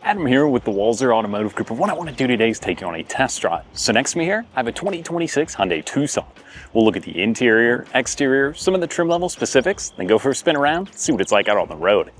Adam here with the Walzer Automotive Group, and what I want to do today is take you on a test drive. So next to me here, I have a 2026 Hyundai Tucson. We'll look at the interior, exterior, some of the trim level specifics, then go for a spin around, see what it's like out on the road.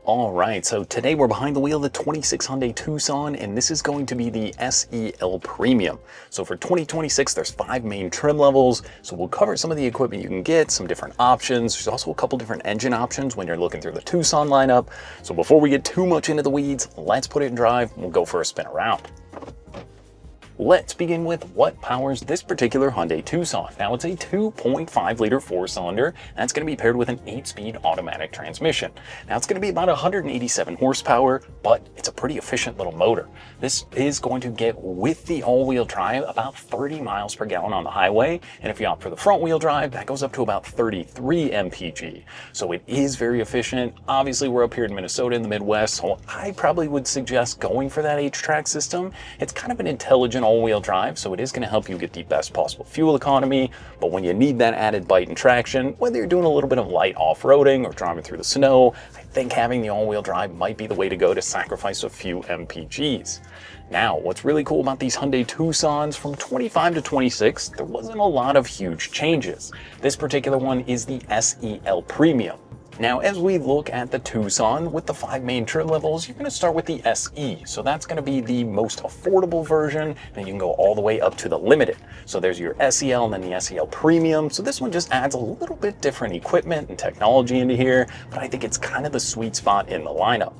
All right, so today we're behind the wheel of the 26 Hyundai Tucson, and this is going to be the SEL Premium. So for 2026, there's 5 main trim levels. So we'll cover some of the equipment you can get, some different options. There's also a couple different engine options when you're looking through the Tucson lineup. So before we get too much into the weeds, let's put it in drive. We'll go for a spin around. Let's begin with what powers this particular Hyundai Tucson. Now it's a 2.5 liter 4-cylinder that's going to be paired with an 8-speed automatic transmission. Now it's going to be about 187 horsepower, but it's a pretty efficient little motor. This is going to get, with the all-wheel drive, about 30 miles per gallon on the highway, and if you opt for the front-wheel drive, that goes up to about 33 mpg. So it is very efficient. Obviously, we're up here in Minnesota in the Midwest, so I probably would suggest going for that H-Track system. It's kind of an intelligent all-wheel drive, so it is going to help you get the best possible fuel economy, but when you need that added bite and traction, whether you're doing a little bit of light off-roading or driving through the snow, I think having the all-wheel drive might be the way to go to sacrifice a few mpgs. Now, what's really cool about these Hyundai Tucsons from 25 to 26, there wasn't a lot of huge changes. This particular one is the SEL Premium. Now, as we look at the Tucson with the 5 main trim levels, you're going to start with the SE. So that's going to be the most affordable version, and you can go all the way up to the Limited. So there's your SEL and then the SEL Premium. So this one just adds a little bit different equipment and technology into here, but I think it's kind of the sweet spot in the lineup.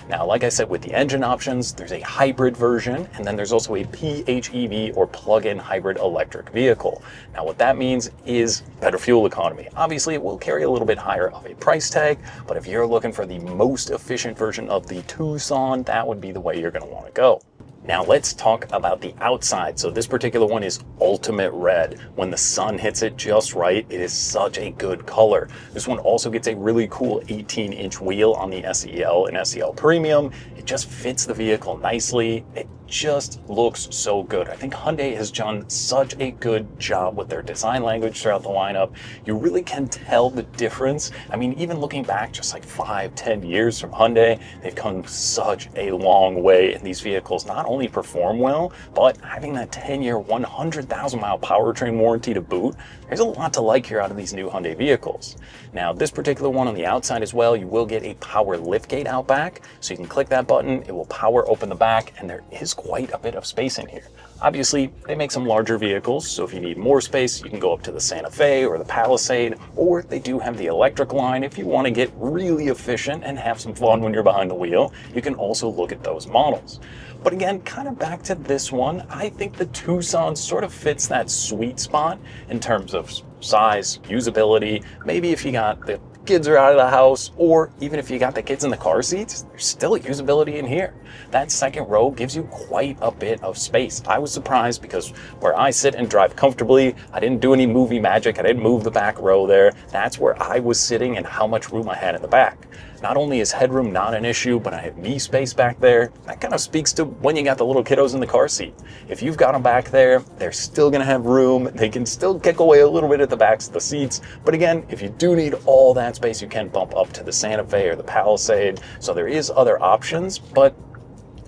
Now, like I said, with the engine options, there's a hybrid version, and then there's also a PHEV or plug-in hybrid electric vehicle. Now, what that means is better fuel economy. Obviously, it will carry a little bit higher of a price tag, but if you're looking for the most efficient version of the Tucson, that would be the way you're going to want to go. Now let's talk about the outside. So this particular one is ultimate red. When the sun hits it just right, it is such a good color. This one also gets a really cool 18-inch wheel on the SEL and SEL Premium. It just fits the vehicle nicely. It just looks so good. I think Hyundai has done such a good job with their design language throughout the lineup. You really can tell the difference. I mean, even looking back just like 5-10 years from Hyundai, they've come such a long way, and these vehicles not only perform well, but having that 10-year, 100,000 mile powertrain warranty to boot, there's a lot to like here out of these new Hyundai vehicles. Now, this particular one on the outside as well, you will get a power liftgate out back, so you can click that button, it will power open the back, and there is quite a bit of space in here. Obviously, they make some larger vehicles, so if you need more space, you can go up to the Santa Fe or the Palisade, or they do have the electric line. If you want to get really efficient and have some fun when you're behind the wheel, you can also look at those models. But again, kind of back to this one, I think the Tucson sort of fits that sweet spot in terms of size, usability. Maybe if you got the kids are out of the house, or even if you got the kids in the car seats, there's still usability in here. That second row gives you quite a bit of space. I was surprised because where I sit and drive comfortably, I didn't do any movie magic. I didn't move the back row there. That's where I was sitting and how much room I had in the back. Not only is headroom not an issue, but I have knee space back there. That kind of speaks to when you got the little kiddos in the car seat. If you've got them back there, they're still going to have room. They can still kick away a little bit at the backs of the seats. But again, if you do need all that space, you can bump up to the Santa Fe or the Palisade. So there is other options, but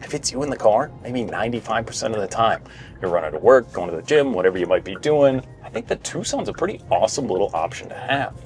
if it's you in the car, maybe 95% of the time, you're running to work, going to the gym, whatever you might be doing, I think the Tucson's a pretty awesome little option to have.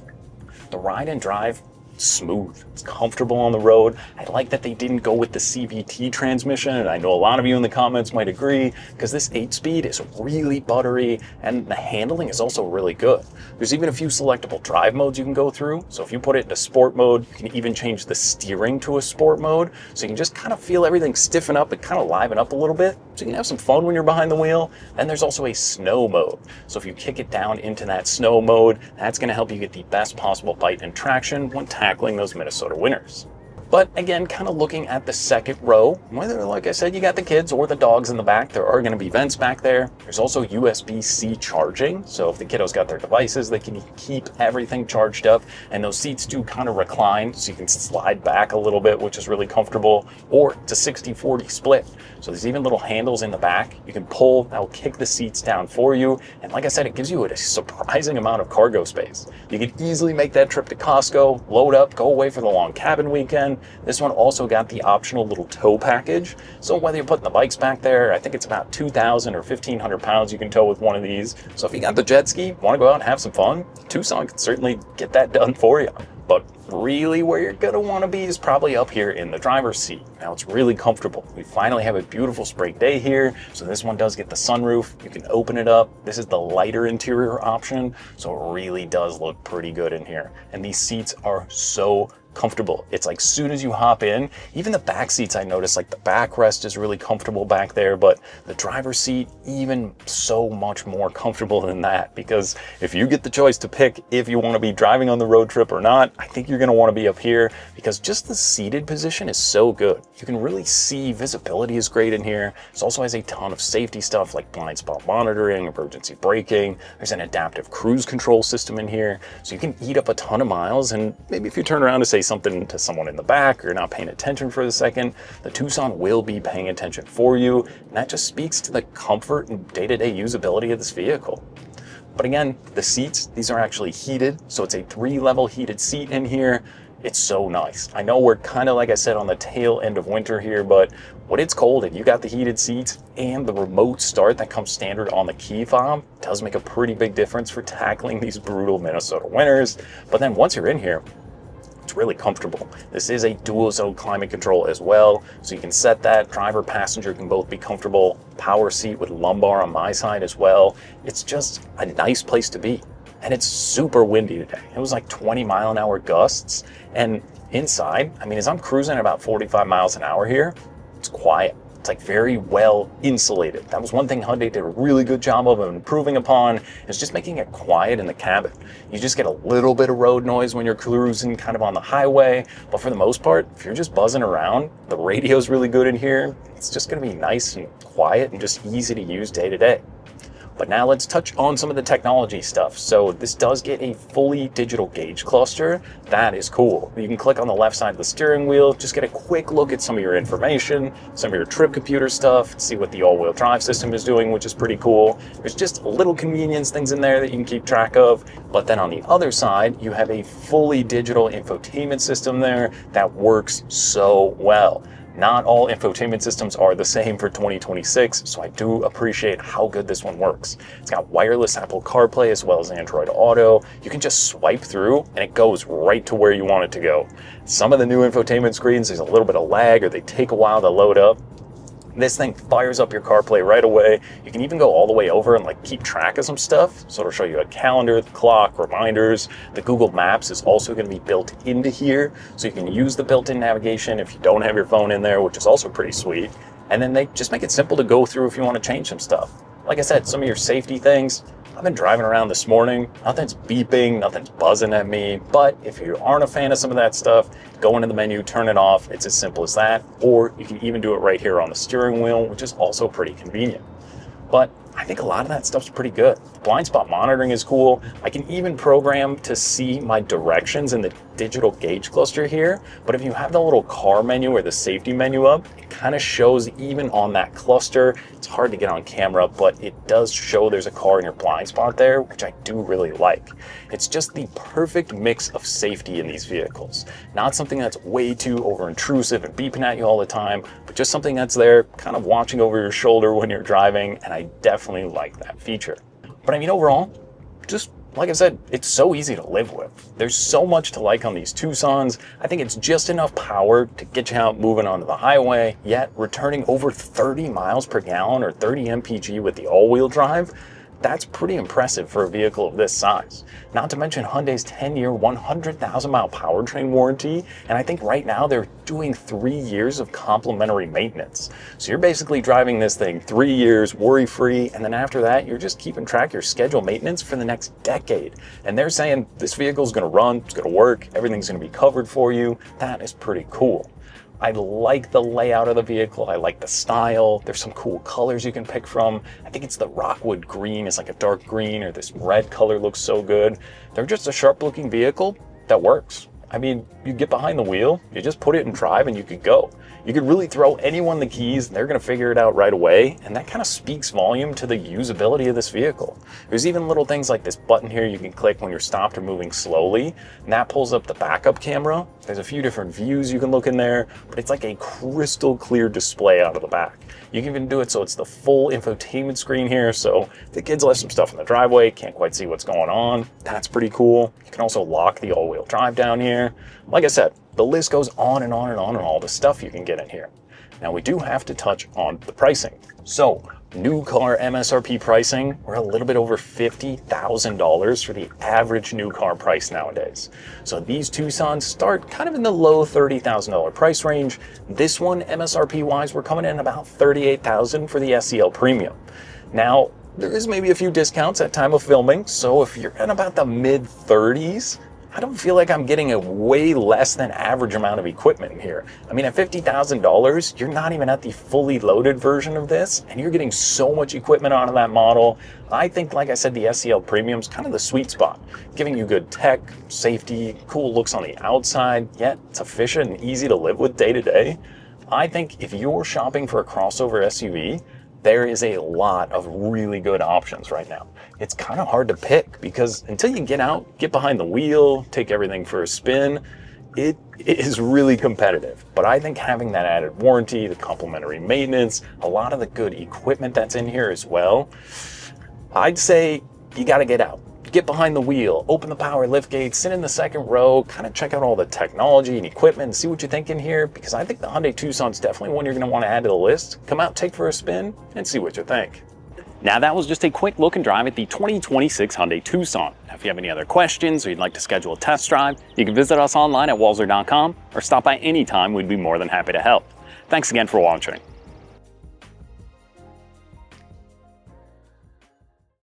The ride and drive, smooth. It's comfortable on the road. I like that they didn't go with the CVT transmission, and I know a lot of you in the comments might agree, because this 8-speed is really buttery, and the handling is also really good. There's even a few selectable drive modes you can go through, so if you put it into sport mode, you can even change the steering to a sport mode, so you can just kind of feel everything stiffen up and kind of liven up a little bit, so you can have some fun when you're behind the wheel. Then there's also a snow mode, so if you kick it down into that snow mode, that's going to help you get the best possible bite and traction when tackling those Minnesota winters. But again, kind of looking at the second row, whether, like I said, you got the kids or the dogs in the back, there are going to be vents back there. There's also USB-C charging, so if the kiddos got their devices, they can keep everything charged up, and those seats do kind of recline, so you can slide back a little bit, which is really comfortable, or it's a 60-40 split. So there's even little handles in the back you can pull that will kick the seats down for you, and like I said, it gives you a surprising amount of cargo space. You can easily make that trip to Costco, load up, go away for the long cabin weekend, This one also got the optional little tow package. So whether you're putting the bikes back there, I think it's about 2,000 or 1,500 pounds you can tow with one of these. So if you got the jet ski, want to go out and have some fun, Tucson can certainly get that done for you. But really where you're gonna wanna be is probably up here in the driver's seat. Now it's really comfortable. We finally have a beautiful spring day here, so this one does get the sunroof. You can open it up. This is the lighter interior option, so it really does look pretty good in here. And these seats are so comfortable. It's like soon as you hop in, even the back seats, I noticed like the backrest is really comfortable back there, but the driver's seat even so much more comfortable than that, because if you get the choice to pick if you want to be driving on the road trip or not, I think you're going to want to be up here because just the seated position is so good. You can really see visibility is great in here. It also has a ton of safety stuff like blind spot monitoring, emergency braking. There's an adaptive cruise control system in here, so you can eat up a ton of miles, and maybe if you turn around to say something to someone in the back or you're not paying attention for a second, the Tucson will be paying attention for you, and that just speaks to the comfort and day-to-day usability of this vehicle. But again, the seats, these are actually heated, so it's a 3-level heated seat in here. It's so nice. I know we're kind of, like I said, on the tail end of winter here, but when it's cold and you got the heated seats and the remote start that comes standard on the key fob, does make a pretty big difference for tackling these brutal Minnesota winters. But then once you're in here, it's really comfortable. This is a dual zone climate control as well, so you can set that. Driver, passenger can both be comfortable. Power seat with lumbar on my side as well. It's just a nice place to be. And it's super windy today. It was like 20-mile-an-hour gusts. And inside, I mean, as I'm cruising at about 45 miles an hour here, it's quiet. It's like very well insulated. That was one thing Hyundai did a really good job of improving upon, is just making it quiet in the cabin. You just get a little bit of road noise when you're cruising kind of on the highway, but for the most part, if you're just buzzing around, the radio's really good in here. It's just gonna be nice and quiet and just easy to use day to day. But now let's touch on some of the technology stuff. So this does get a fully digital gauge cluster. That is cool. You can click on the left side of the steering wheel, just get a quick look at some of your information, some of your trip computer stuff, see what the all-wheel drive system is doing, which is pretty cool. There's just little convenience things in there that you can keep track of. But then on the other side, you have a fully digital infotainment system there that works so well. Not all infotainment systems are the same for 2026, so I do appreciate how good this one works. It's got wireless Apple CarPlay as well as Android Auto. You can just swipe through and it goes right to where you want it to go. Some of the new infotainment screens, there's a little bit of lag or they take a while to load up. This thing fires up your CarPlay right away. You can even go all the way over and like keep track of some stuff. So it'll show you a calendar, the clock, reminders. The Google Maps is also going to be built into here, so you can use the built-in navigation if you don't have your phone in there, which is also pretty sweet. And then they just make it simple to go through if you want to change some stuff. Like I said, some of your safety things, I've been driving around this morning, nothing's beeping, nothing's buzzing at me, but if you aren't a fan of some of that stuff, go into the menu, turn it off, it's as simple as that, or you can even do it right here on the steering wheel, which is also pretty convenient. But I think a lot of that stuff's pretty good. The blind spot monitoring is cool. I can even program to see my directions in the digital gauge cluster here, but if you have the little car menu or the safety menu up, it kind of shows even on that cluster. It's hard to get on camera, but it does show there's a car in your blind spot there, which I do really like. It's just the perfect mix of safety in these vehicles. Not something that's way too over-intrusive and beeping at you all the time, but just something that's there kind of watching over your shoulder when you're driving, and I definitely like that feature. But I mean, overall, just like I said, it's so easy to live with. There's so much to like on these Tucsons. I think it's just enough power to get you out moving onto the highway, yet returning over 30 miles per gallon or 30 mpg with the all-wheel drive. That's pretty impressive for a vehicle of this size. Not to mention Hyundai's 10-year, 100,000-mile powertrain warranty, and I think right now they're doing 3 years of complimentary maintenance. So you're basically driving this thing 3 years worry-free, and then after that, you're just keeping track of your scheduled maintenance for the next decade. And they're saying this vehicle's gonna run, it's gonna work, everything's gonna be covered for you. That is pretty cool. I like the layout of the vehicle. I like the style. There's some cool colors you can pick from. I think it's the Rockwood green. It's like a dark green, or this red color looks so good. They're just a sharp looking vehicle that works. I mean, you get behind the wheel, you just put it in drive and you could go. You could really throw anyone the keys and they're going to figure it out right away, and that kind of speaks volume to the usability of this vehicle. There's even little things like this button here you can click when you're stopped or moving slowly, and that pulls up the backup camera. There's a few different views you can look in there, but it's like a crystal clear display out of the back. You can even do it so it's the full infotainment screen here, so if the kids left some stuff in the driveway, can't quite see what's going on, that's pretty cool. You can also lock the all-wheel drive down here. Like I said, the list goes on and on and on and all the stuff you can get in here. Now we do have to touch on the pricing. So new car MSRP pricing, we're a little bit over $50,000 for the average new car price nowadays. So these Tucsons start kind of in the low $30,000 price range. This one MSRP wise, we're coming in about $38,000 for the SEL Premium. Now there is maybe a few discounts at time of filming, so if you're in about the mid 30s, I don't feel like I'm getting a way less than average amount of equipment here. I mean, at $50,000, you're not even at the fully loaded version of this, and you're getting so much equipment out of that model. I think, like I said, the SEL Premium's kind of the sweet spot, giving you good tech, safety, cool looks on the outside, yet it's efficient and easy to live with day to day. I think if you're shopping for a crossover SUV, there is a lot of really good options right now. It's kind of hard to pick because until you get out, get behind the wheel, take everything for a spin, it is really competitive. But I think having that added warranty, the complimentary maintenance, a lot of the good equipment that's in here as well, I'd say you got to get out. Get behind the wheel, open the power lift gate, sit in the second row, kind of check out all the technology and equipment and see what you think in here, because I think the Hyundai Tucson's definitely one you're going to want to add to the list. Come out, take for a spin, and see what you think. Now that was just a quick look and drive at the 2026 Hyundai Tucson. Now, if you have any other questions or you'd like to schedule a test drive, you can visit us online at walser.com or stop by anytime. We'd be more than happy to help. Thanks again for watching.